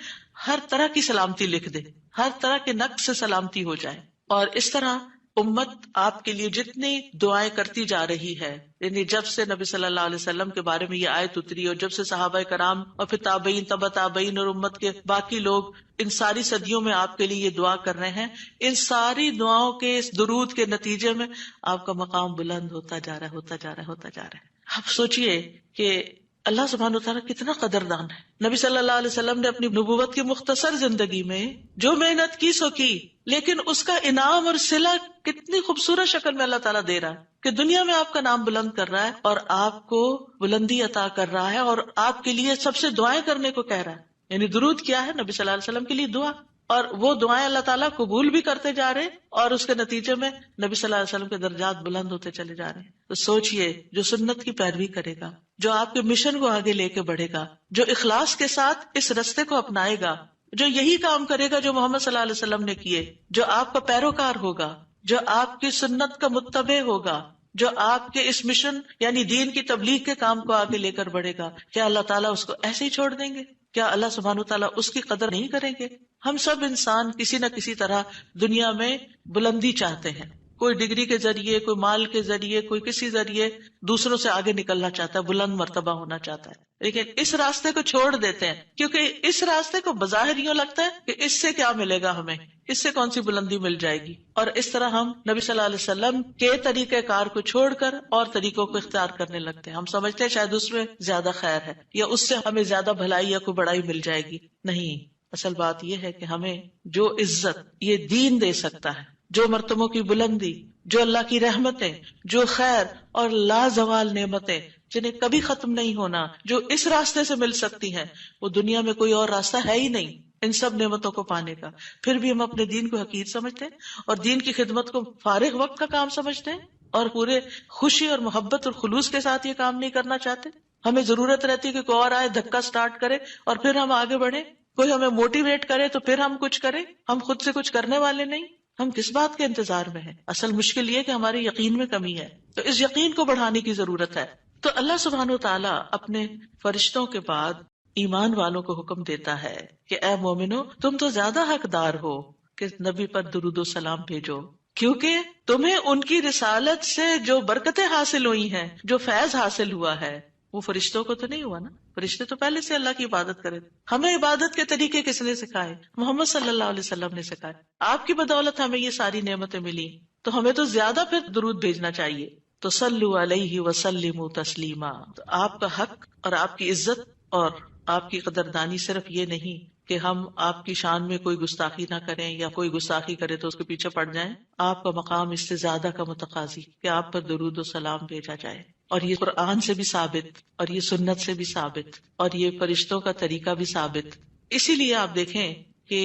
ہر طرح کی سلامتی لکھ دے، ہر طرح کے نقص سے سلامتی ہو جائے. اور اس طرح امت آپ کے لیے جتنی دعائیں کرتی جا رہی ہے، یعنی جب سے نبی صلی اللہ علیہ وسلم کے بارے میں یہ آیت اتری اور جب سے صحابہ کرام اور پھر تابعین تبع تابعین اور امت کے باقی لوگ ان ساری صدیوں میں آپ کے لیے یہ دعا کر رہے ہیں، ان ساری دعاؤں کے اس درود کے نتیجے میں آپ کا مقام بلند ہوتا جا رہا ہے، ہوتا جا رہا ہے، ہوتا جا رہا ہے. آپ سوچئے کہ اللہ سبحانہ وتعالیٰ کتنا قدردان ہے. نبی صلی اللہ علیہ وسلم نے اپنی نبوت کی مختصر زندگی میں جو محنت کی سو کی، لیکن اس کا انعام اور صلہ کتنی خوبصورت شکل میں اللہ تعالیٰ دے رہا ہے کہ دنیا میں آپ کا نام بلند کر رہا ہے اور آپ کو بلندی عطا کر رہا ہے اور آپ کے لیے سب سے دعائیں کرنے کو کہہ رہا ہے. یعنی درود کیا ہے؟ نبی صلی اللہ علیہ وسلم کے لیے دعا، اور وہ دعائیں اللہ تعالیٰ قبول بھی کرتے جا رہے ہیں اور اس کے نتیجے میں نبی صلی اللہ علیہ وسلم کے درجات بلند ہوتے چلے جا رہے ہیں. تو سوچئے جو سنت کی پیروی کرے گا، جو آپ کے مشن کو آگے لے کے بڑھے گا، جو اخلاص کے ساتھ اس رستے کو اپنائے گا، جو یہی کام کرے گا جو محمد صلی اللہ علیہ وسلم نے کیے، جو آپ کا پیروکار ہوگا، جو آپ کی سنت کا متبع ہوگا، جو آپ کے اس مشن یعنی دین کی تبلیغ کے کام کو آگے لے کر بڑھے گا، کیا اللہ تعالیٰ اس کو ایسے ہی چھوڑ دیں گے؟ کیا اللہ سبحانہ تعالیٰ اس کی قدر نہیں کریں گے؟ ہم سب انسان کسی نہ کسی طرح دنیا میں بلندی چاہتے ہیں، کوئی ڈگری کے ذریعے، کوئی مال کے ذریعے، کوئی کسی ذریعے دوسروں سے آگے نکلنا چاہتا ہے، بلند مرتبہ ہونا چاہتا ہے. لیکن اس راستے کو چھوڑ دیتے ہیں کیونکہ اس راستے کو بظاہر یوں لگتا ہے کہ اس سے کیا ملے گا، ہمیں اس سے کون سی بلندی مل جائے گی، اور اس طرح ہم نبی صلی اللہ علیہ وسلم کے طریقہ کار کو چھوڑ کر اور طریقوں کو اختیار کرنے لگتے ہیں. ہم سمجھتے ہیں شاید اس میں زیادہ خیر ہے یا اس سے ہمیں زیادہ بھلائی یا کوئی بڑائی مل جائے گی. نہیں، اصل بات یہ ہے کہ ہمیں جو عزت یہ دین دے سکتا ہے، جو مرتبوں کی بلندی، جو اللہ کی رحمتیں، جو خیر اور لازوال نعمتیں جنہیں کبھی ختم نہیں ہونا، جو اس راستے سے مل سکتی ہیں، وہ دنیا میں کوئی اور راستہ ہے ہی نہیں ان سب نعمتوں کو پانے کا. پھر بھی ہم اپنے دین کو حقیر سمجھتے ہیں اور دین کی خدمت کو فارغ وقت کا کام سمجھتے ہیں اور پورے خوشی اور محبت اور خلوص کے ساتھ یہ کام نہیں کرنا چاہتے. ہمیں ضرورت رہتی ہے کہ کوئی اور آئے، دھکا سٹارٹ کرے اور پھر ہم آگے بڑھیں، کوئی ہمیں موٹیویٹ کرے تو پھر ہم کچھ کریں. ہم خود سے کچھ کرنے والے نہیں. ہم کس بات کے انتظار میں ہیں؟ اصل مشکل یہ کہ ہمارے یقین میں کمی ہے، تو اس یقین کو بڑھانے کی ضرورت ہے. تو اللہ سبحانہ وتعالیٰ اپنے فرشتوں کے بعد ایمان والوں کو حکم دیتا ہے کہ اے مومنو، تم تو زیادہ حقدار ہو کہ نبی پر درود و سلام بھیجو، کیونکہ تمہیں ان کی رسالت سے جو برکتیں حاصل ہوئی ہیں، جو فیض حاصل ہوا ہے، وہ فرشتوں کو تو نہیں ہوا نا. فرشتے تو پہلے سے اللہ کی عبادت کرے. ہمیں عبادت کے طریقے کس نے سکھائے؟ محمد صلی اللہ علیہ وسلم نے سکھائے. آپ کی بدولت ہمیں یہ ساری نعمتیں ملی، تو ہمیں تو زیادہ پھر درود بھیجنا چاہیے. تو صلو علیہ وسلموا تسلیما. تو آپ کا حق اور آپ کی عزت اور آپ کی قدردانی صرف یہ نہیں کہ ہم آپ کی شان میں کوئی گستاخی نہ کریں یا کوئی گستاخی کرے تو اس کے پیچھے پڑ جائیں. آپ کا مقام اس سے زیادہ کا متقاضی کہ آپ پر درود و سلام بھیجا جائے. اور یہ قرآن سے بھی ثابت اور یہ سنت سے بھی ثابت اور یہ فرشتوں کا طریقہ بھی ثابت. اسی لیے آپ دیکھیں کہ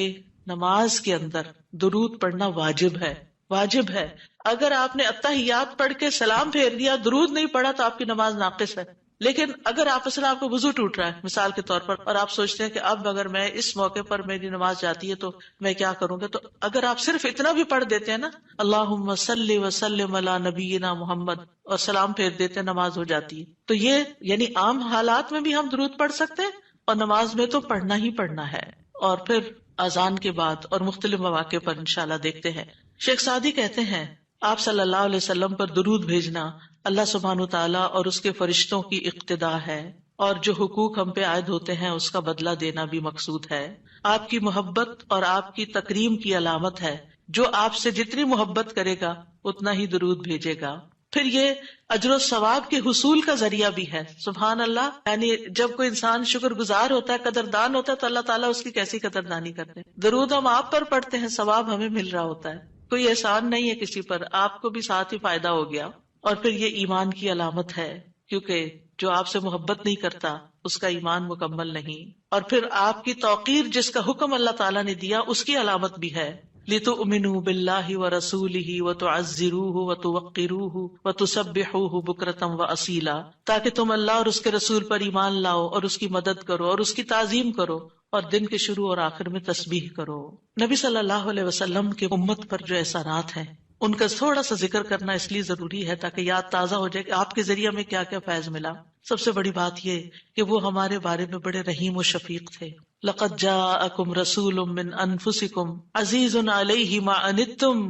نماز کے اندر درود پڑھنا واجب ہے. واجب ہے. اگر آپ نے التحیات پڑھ کے سلام پھیر دیا، درود نہیں پڑھا، تو آپ کی نماز ناقص ہے. لیکن اگر آپس میں آپ کو وضو ٹوٹ رہا ہے مثال کے طور پر، اور آپ سوچتے ہیں کہ اب اگر میں اس موقع پر میری نماز جاتی ہے تو میں کیا کروں گا، تو اگر آپ صرف اتنا بھی پڑھ دیتے ہیں نا اللہم صلی وسلم علی نبینا محمد اور سلام پھیر دیتے ہیں، نماز ہو جاتی ہے. تو یہ یعنی عام حالات میں بھی ہم درود پڑھ سکتے ہیں اور نماز میں تو پڑھنا ہی پڑھنا ہے. اور پھر اذان کے بعد اور مختلف مواقع پر انشاءاللہ دیکھتے ہیں. شیخ سعدی کہتے ہیں آپ صلی اللہ علیہ وسلم پر درود بھیجنا اللہ سبحانہ تعالیٰ اور اس کے فرشتوں کی اقتدا ہے. اور جو حقوق ہم پہ عائد ہوتے ہیں اس کا بدلہ دینا بھی مقصود ہے. آپ کی محبت اور آپ کی تکریم کی علامت ہے. جو آپ سے جتنی محبت کرے گا اتنا ہی درود بھیجے گا. پھر یہ اجر و ثواب کے حصول کا ذریعہ بھی ہے. سبحان اللہ. یعنی جب کوئی انسان شکر گزار ہوتا ہے، قدردان ہوتا ہے، تو اللہ تعالیٰ اس کی کیسی قدردانی کرتے ہیں. درود ہم آپ پر پڑھتے ہیں، ثواب ہمیں مل رہا ہوتا ہے. کوئی احسان نہیں ہے کسی پر، آپ کو بھی ساتھ ہی فائدہ ہو گیا. اور پھر یہ ایمان کی علامت ہے، کیونکہ جو آپ سے محبت نہیں کرتا اس کا ایمان مکمل نہیں. اور پھر آپ کی توقیر جس کا حکم اللہ تعالیٰ نے دیا اس کی علامت بھی ہے. لِتُؤْمِنُوا بِاللَّهِ وَرَسُولِهِ وَتُعَزِّرُوهُ وَتُوَقِّرُوهُ وَتُسَبِّحُوهُ بُكْرَةً وَأَصِيلًا، تاکہ تم اللہ اور اس کے رسول پر ایمان لاؤ اور اس کی مدد کرو اور اس کی تعظیم کرو اور دن کے شروع اور آخر میں تسبیح کرو. نبی صلی اللہ علیہ وسلم کی امت پر جو احسانات ہیں ان کا تھوڑا سا ذکر کرنا اس لیے ضروری ہے تاکہ یاد تازہ ہو جائے کہ آپ کے ذریعے میں کیا کیا فیض ملا. سب سے بڑی بات یہ کہ وہ ہمارے بارے میں بڑے رحیم و شفیق تھے. لَقَدْ جَاءَكُمْ رَسُولٌ مِّنْ أَنفُسِكُمْ عَزِيزٌ عَلَيْهِ مَا عَنِتُّمْ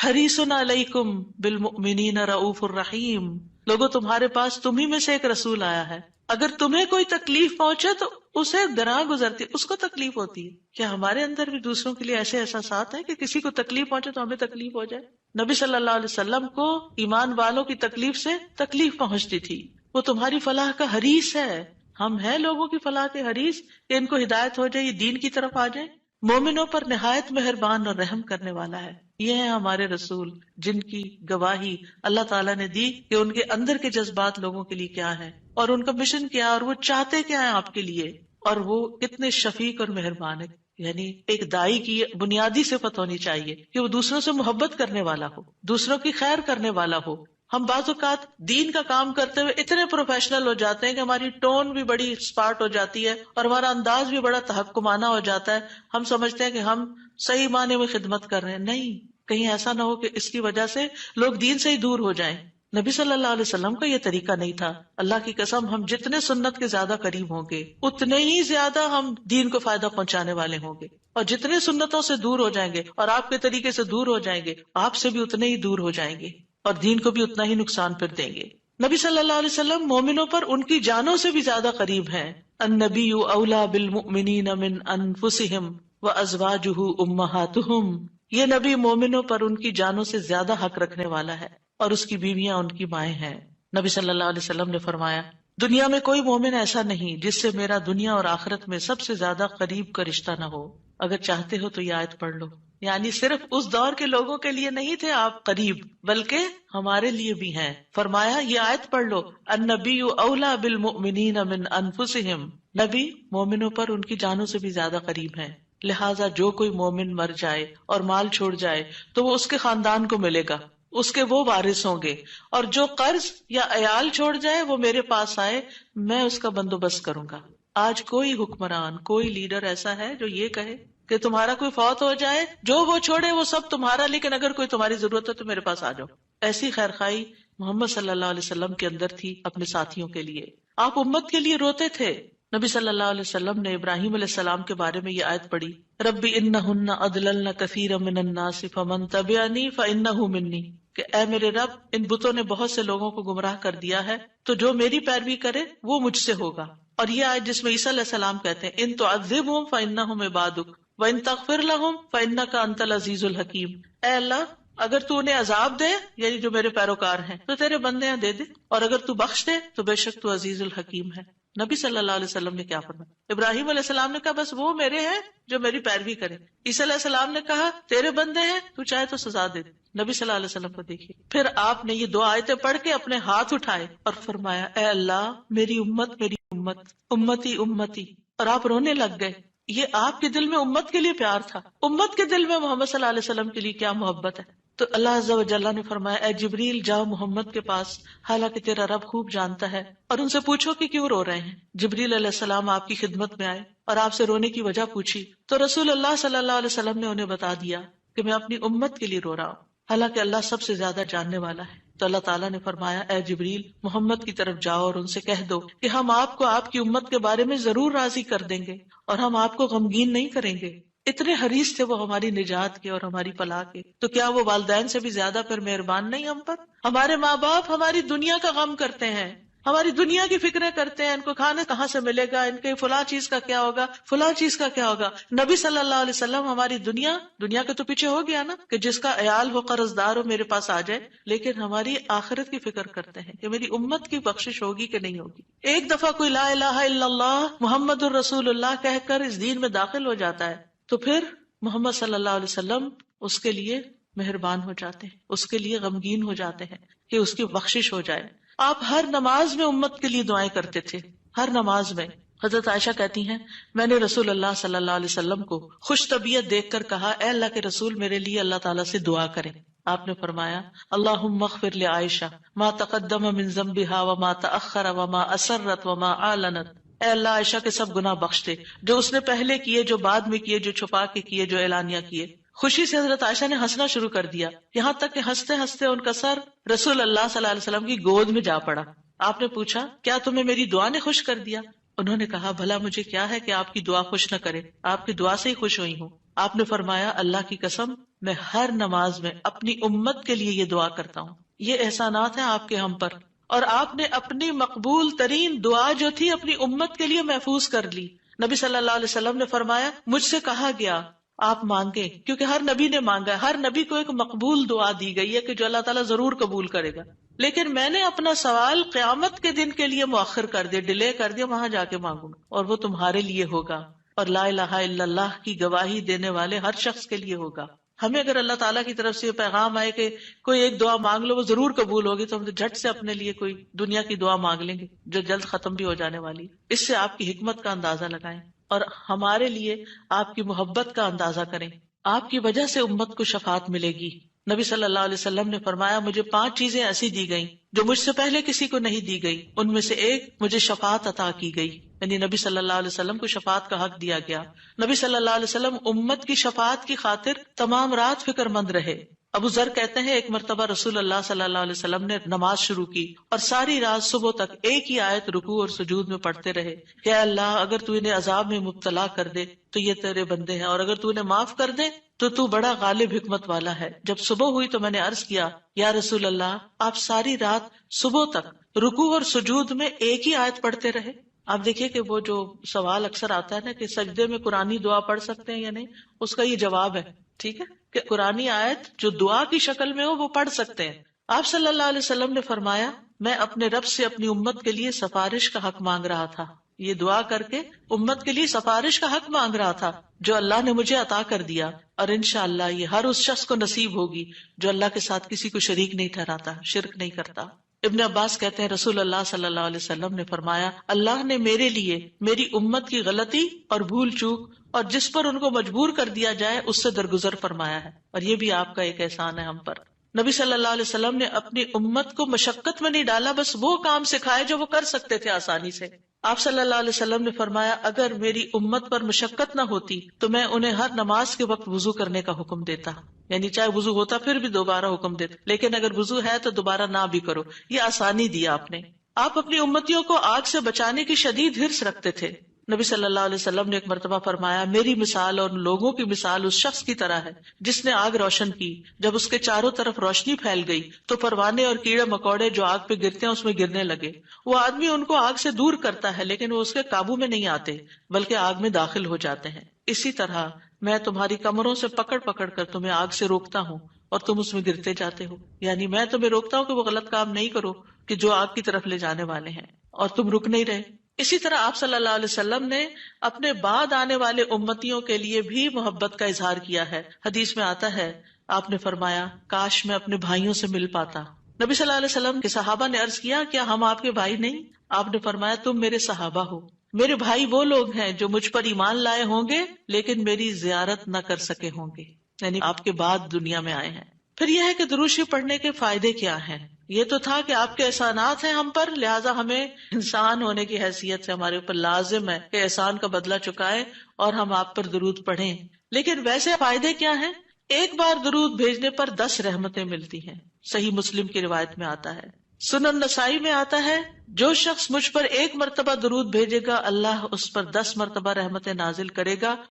حَرِيصٌ عَلَيْكُمْ بِالْمُؤْمِنِينَ رَءُوفٌ رَحِيمٌ. لوگوں تمہارے پاس تمہیں میں سے ایک رسول آیا ہے، اگر تمہیں کوئی تکلیف پہنچے تو اسے گراں گزرتی، اس کو تکلیف ہوتی ہے. کیا ہمارے اندر بھی دوسروں کے لیے ایسے احساسات ہیں کہ کسی کو تکلیف پہنچے تو ہمیں تکلیف ہو جائے؟ نبی صلی اللہ علیہ وسلم کو ایمان والوں کی تکلیف سے تکلیف پہنچتی تھی. وہ تمہاری فلاح کا حریص ہے. ہم ہیں لوگوں کی فلاح کے حریص کہ ان کو ہدایت ہو جائے، یہ دین کی طرف آ جائے. مومنوں پر نہایت مہربان اور رحم کرنے والا ہے. یہ ہیں ہمارے رسول جن کی گواہی اللہ تعالیٰ نے دی کہ ان کے اندر کے جذبات لوگوں کے لیے کیا ہیں اور ان کا مشن کیا اور وہ چاہتے کیا ہیں آپ کے لیے، اور وہ کتنے شفیق اور مہربان ہے. یعنی ایک دائی کی بنیادی صفت ہونی چاہیے کہ وہ دوسروں سے محبت کرنے والا ہو، دوسروں کی خیر کرنے والا ہو. ہم بعض اوقات دین کا کام کرتے ہوئے اتنے پروفیشنل ہو جاتے ہیں کہ ہماری ٹون بھی بڑی اسپارٹ ہو جاتی ہے اور ہمارا انداز بھی بڑا تحکمانہ ہو جاتا ہے. ہم سمجھتے ہیں کہ ہم صحیح معنی میں خدمت کر رہے ہیں. نہیں، کہیں ایسا نہ ہو کہ اس کی وجہ سے لوگ دین سے ہی دور ہو جائیں. نبی صلی اللہ علیہ وسلم کا یہ طریقہ نہیں تھا. اللہ کی قسم ہم جتنے سنت کے زیادہ قریب ہوں گے اتنے ہی زیادہ ہم دین کو فائدہ پہنچانے والے ہوں گے، اور جتنے سنتوں سے دور ہو جائیں گے اور آپ کے طریقے سے دور ہو جائیں گے آپ سے بھی اتنے ہی دور ہو جائیں گے اور دین کو بھی اتنا ہی نقصان پھر دیں گے. نبی صلی اللہ علیہ وسلم مومنوں پر ان کی جانوں سے بھی زیادہ قریب ہیں. النبی اولی بالمؤمنین من انفسہم وازواجہ امہاتہم. یہ نبی مومنوں پر ان کی جانوں سے زیادہ حق رکھنے والا ہے اور اس کی بیویاں ان کی مائیں ہیں. نبی صلی اللہ علیہ وسلم نے فرمایا دنیا میں کوئی مومن ایسا نہیں جس سے میرا دنیا اور آخرت میں سب سے زیادہ قریب کا رشتہ نہ ہو. اگر چاہتے ہو تو یہ آیت پڑھ لو. یعنی صرف اس دور کے لوگوں کے لیے نہیں تھے آپ قریب، بلکہ ہمارے لیے بھی ہیں. فرمایا یہ آیت پڑھ لو النبی اولی بالمؤمنین من انفسہم. نبی مومنوں پر ان کی جانوں سے بھی زیادہ قریب ہیں. لہٰذا جو کوئی مومن مر جائے اور مال چھوڑ جائے تو وہ اس کے خاندان کو ملے گا، اس کے وہ وارث ہوں گے، اور جو قرض یا عیال چھوڑ جائے وہ میرے پاس آئے، میں اس کا بندوبست کروں گا. آج کوئی حکمران، کوئی لیڈر ایسا ہے جو یہ کہے کہ تمہارا کوئی فوت ہو جائے جو وہ چھوڑے وہ سب تمہارا، لیکن اگر کوئی تمہاری ضرورت ہے تو میرے پاس آ جاؤ؟ ایسی خیرخواہی محمد صلی اللہ علیہ وسلم کے اندر تھی اپنے ساتھیوں کے لیے. آپ امت کے لیے روتے تھے. نبی صلی اللہ علیہ وسلم نے ابراہیم علیہ السلام کے بارے میں یہ آیت پڑھی رب انہن اضللن کثیرا من الناس فمن تبعنی فانہ منی، کہ اے میرے رب ان بتوں نے بہت سے لوگوں کو گمراہ کر دیا ہے تو جو میری پیروی کرے وہ مجھ سے ہوگا. اور یہ آیت جس میں عیسیٰ علیہ السلام کہتے ہیں ان تعذبہم فانہم عبادک وَإِن تَغْفِرْ لَهُمْ فَإِنَّكَ أَنْتَ الْعَزِيزُ الْحَكِيمُ. اے اللہ اگر تو انہیں عذاب دے، یعنی جو میرے پیروکار ہیں، تو تیرے بندے ہیں دے دے، اور اگر تو بخش دے تو بے شک تو عزیز الحکیم ہے. نبی صلی اللہ علیہ وسلم نے کیا فرمایا؟ ابراہیم علیہ السلام نے کہا بس وہ میرے ہیں جو میری پیروی کرے. عیسیٰ علیہ السلام نے کہا تیرے بندے ہیں، تو چاہے تو سزا دے. نبی صلی اللہ علیہ وسلم کو دیکھیے. پھر آپ نے یہ دو آیتیں پڑھ کے اپنے ہاتھ اٹھائے اور فرمایا اے اللہ میری امت میری امت، امتی امتی، اور آپ رونے لگ گئے. یہ آپ کے دل میں امت کے لیے پیار تھا. امت کے دل میں محمد صلی اللہ علیہ وسلم کے لیے کیا محبت ہے. تو اللہ عز و جل نے فرمایا اے جبریل جاؤ محمد کے پاس، حالانکہ تیرا رب خوب جانتا ہے، اور ان سے پوچھو کہ کیوں رو رہے ہیں. جبریل علیہ السلام آپ کی خدمت میں آئے اور آپ سے رونے کی وجہ پوچھی تو رسول اللہ صلی اللہ علیہ وسلم نے انہیں بتا دیا کہ میں اپنی امت کے لیے رو رہا ہوں، حالانکہ اللہ سب سے زیادہ جاننے والا ہے. تو اللہ تعالیٰ نے فرمایا اے جبریل محمد کی طرف جاؤ اور ان سے کہہ دو کہ ہم آپ کو آپ کی امت کے بارے میں ضرور راضی کر دیں گے اور ہم آپ کو غمگین نہیں کریں گے. اتنے حریص تھے وہ ہماری نجات کے اور ہماری فلاح کے. تو کیا وہ والدین سے بھی زیادہ پھر مہربان نہیں ہم پر؟ ہمارے ماں باپ ہماری دنیا کا غم کرتے ہیں، ہماری دنیا کی فکریں کرتے ہیں، ان کو کھانا کہاں سے ملے گا، ان کے فلاں چیز کا کیا ہوگا، فلاں چیز کا کیا ہوگا۔ نبی صلی اللہ علیہ وسلم ہماری دنیا کے تو پیچھے ہو گیا نا کہ جس کا عیال ہو، قرض دار ہو، میرے پاس آ جائے، لیکن ہماری آخرت کی فکر کرتے ہیں کہ میری امت کی بخشش ہوگی کہ نہیں ہوگی۔ ایک دفعہ کوئی لا الہ الا اللہ محمد الرسول اللہ کہہ کر اس دین میں داخل ہو جاتا ہے تو پھر محمد صلی اللہ علیہ وسلم اس کے لیے مہربان ہو جاتے ہیں، اس کے لیے غمگین ہو جاتے ہیں کہ اس کی بخشش ہو جائے۔ آپ ہر نماز میں امت کے لیے دعائیں کرتے تھے، ہر نماز میں۔ حضرت عائشہ کہتی ہیں میں نے رسول اللہ صلی اللہ علیہ وسلم کو خوش طبیعت دیکھ کر کہا اے اللہ کے رسول میرے لیے اللہ تعالیٰ سے دعا کریں۔ آپ نے فرمایا اللہم اغفر لعائشہ ما تقدم من ذنبها وما تأخر وما اسرت وما اعلنت، اے اللہ عائشہ کے سب گناہ بخش دے، جو اس نے پہلے کیے، جو بعد میں کیے، جو چھپا کے کیے، جو اعلانیہ کیے۔ خوشی سے حضرت عائشہ نے ہنسنا شروع کر دیا، یہاں تک کہ ہنستے ہنستے ان کا سر رسول اللہ صلی اللہ علیہ وسلم کی گود میں جا پڑا۔ آپ نے پوچھا کیا تمہیں میری دعا نے خوش کر دیا؟ انہوں نے کہا بھلا مجھے کیا ہے کہ آپ کی دعا خوش نہ کرے، آپ کی دعا سے ہی خوش ہوئی ہوں۔ آپ نے فرمایا اللہ کی قسم میں ہر نماز میں اپنی امت کے لیے یہ دعا کرتا ہوں۔ یہ احسانات ہیں آپ کے ہم پر، اور آپ نے اپنی مقبول ترین دعا جو تھی اپنی امت کے لیے محفوظ کر لی۔ نبی صلی اللہ علیہ وسلم نے فرمایا مجھ سے کہا گیا آپ مانگیں، کیونکہ ہر نبی نے مانگا ہے، ہر نبی کو ایک مقبول دعا دی گئی ہے کہ جو اللہ تعالیٰ ضرور قبول کرے گا، لیکن میں نے اپنا سوال قیامت کے دن کے لیے مؤخر کر دیا، ڈیلے کر دیا، وہاں جا کے مانگوں گا اور وہ تمہارے لیے ہوگا، اور لا الہ الا اللہ کی گواہی دینے والے ہر شخص کے لیے ہوگا۔ ہمیں اگر اللہ تعالیٰ کی طرف سے یہ پیغام آئے کہ کوئی ایک دعا مانگ لو وہ ضرور قبول ہوگی، تو ہم جھٹ سے اپنے لیے کوئی دنیا کی دعا مانگ لیں گے جو جلد ختم بھی ہو جانے والی۔ اس سے آپ کی حکمت کا اندازہ لگائیں اور ہمارے لیے آپ کی محبت کا اندازہ کریں۔ آپ کی وجہ سے امت کو شفاعت ملے گی۔ نبی صلی اللہ علیہ وسلم نے فرمایا مجھے 5 چیزیں ایسی دی گئیں جو مجھ سے پہلے کسی کو نہیں دی گئی، ان میں سے ایک مجھے شفاعت عطا کی گئی، یعنی نبی صلی اللہ علیہ وسلم کو شفاعت کا حق دیا گیا۔ نبی صلی اللہ علیہ وسلم امت کی شفاعت کی خاطر تمام رات فکر مند رہے۔ ابو ذر کہتے ہیں ایک مرتبہ رسول اللہ صلی اللہ علیہ وسلم نے نماز شروع کی اور ساری رات صبح تک ایک ہی آیت رکوع اور سجود میں پڑھتے رہے کہ اللہ اگر تو انہیں عذاب میں مبتلا کر دے تو یہ تیرے بندے ہیں، اور اگر تو انہیں معاف کر دے تو تو بڑا غالب حکمت والا ہے۔ جب صبح ہوئی تو میں نے عرض کیا یا رسول اللہ آپ ساری رات صبح تک رکوع اور سجود میں ایک ہی آیت پڑھتے رہے؟ آپ دیکھیے کہ وہ جو سوال اکثر آتا ہے نا کہ سجدے میں قرآنی دعا پڑھ سکتے ہیں یا نہیں، اس کا یہ جواب ہے، ٹھیک ہے، کہ قرآنی آیت جو دعا کی شکل میں ہو وہ پڑھ سکتے ہیں۔ آپ صلی اللہ علیہ وسلم نے فرمایا میں اپنے رب سے اپنی امت کے لیے سفارش کا حق مانگ رہا تھا، یہ دعا کر کے امت کے لیے سفارش کا حق مانگ رہا تھا جو اللہ نے مجھے عطا کر دیا، اور انشاءاللہ یہ ہر اس شخص کو نصیب ہوگی جو اللہ کے ساتھ کسی کو شریک نہیں ٹھہراتا، شرک نہیں کرتا۔ ابن عباس کہتے ہیں رسول اللہ صلی اللہ علیہ وسلم نے فرمایا اللہ نے میرے لیے میری امت کی غلطی اور بھول چوک اور جس پر ان کو مجبور کر دیا جائے اس سے درگزر فرمایا ہے، اور یہ بھی آپ کا ایک احسان ہے ہم پر۔ نبی صلی اللہ علیہ وسلم نے اپنی امت کو مشقت میں نہیں ڈالا، بس وہ کام سکھائے جو وہ کر سکتے تھے آسانی سے۔ آپ صلی اللہ علیہ وسلم نے فرمایا اگر میری امت پر مشقت نہ ہوتی تو میں انہیں ہر نماز کے وقت وضو کرنے کا حکم دیتا، یعنی چاہے وضو ہوتا پھر بھی دوبارہ حکم دیتا، لیکن اگر وضو ہے تو دوبارہ نہ بھی کرو، یہ آسانی دی آپ نے۔ آپ اپنی امتیوں کو آگ سے بچانے کی شدید حرص رکھتے تھے۔ نبی صلی اللہ علیہ وسلم نے ایک مرتبہ فرمایا میری مثال اور لوگوں کی مثال اس شخص کی طرح ہے جس نے آگ روشن کی، جب اس کے چاروں طرف روشنی پھیل گئی تو پروانے اور کیڑے مکوڑے جو آگ پہ گرتے ہیں اس میں گرنے لگے۔ وہ آدمی ان کو آگ سے دور کرتا ہے لیکن وہ اس کے قابو میں نہیں آتے بلکہ آگ میں داخل ہو جاتے ہیں۔ اسی طرح میں تمہاری کمروں سے پکڑ پکڑ کر تمہیں آگ سے روکتا ہوں اور تم اس میں گرتے جاتے ہو، یعنی میں تمہیں روکتا ہوں کہ وہ غلط کام نہیں کرو کہ جو آگ کی طرف لے جانے والے ہیں، اور تم رک نہیں رہے۔ اسی طرح آپ صلی اللہ علیہ وسلم نے اپنے بعد آنے والے امتیوں کے لیے بھی محبت کا اظہار کیا ہے۔ حدیث میں آتا ہے آپ نے فرمایا کاش میں اپنے بھائیوں سے مل پاتا۔ نبی صلی اللہ علیہ وسلم کے صحابہ نے عرض کیا کیا ہم آپ کے بھائی نہیں؟ آپ نے فرمایا تم میرے صحابہ ہو، میرے بھائی وہ لوگ ہیں جو مجھ پر ایمان لائے ہوں گے لیکن میری زیارت نہ کر سکے ہوں گے، یعنی آپ کے بعد دنیا میں آئے ہیں۔ پھر یہ ہے کہ درود شریف پڑھنے کے فائدے کیا ہیں؟ یہ تو تھا کہ آپ کے احسانات ہیں ہم پر، لہٰذا ہمیں انسان ہونے کی حیثیت سے ہمارے اوپر لازم ہے کہ احسان کا بدلہ چکائیں اور ہم آپ پر درود پڑھیں۔ لیکن ویسے فائدے کیا ہیں؟ ایک بار درود بھیجنے پر 10 رحمتیں ملتی ہیں، صحیح مسلم کی روایت میں آتا ہے۔ سنن نسائی میں آتا ہے جو شخص مجھ پر 1 مرتبہ درود بھیجے گا اللہ اس پر 10 مرتبہ رحمتیں نازل کرے گا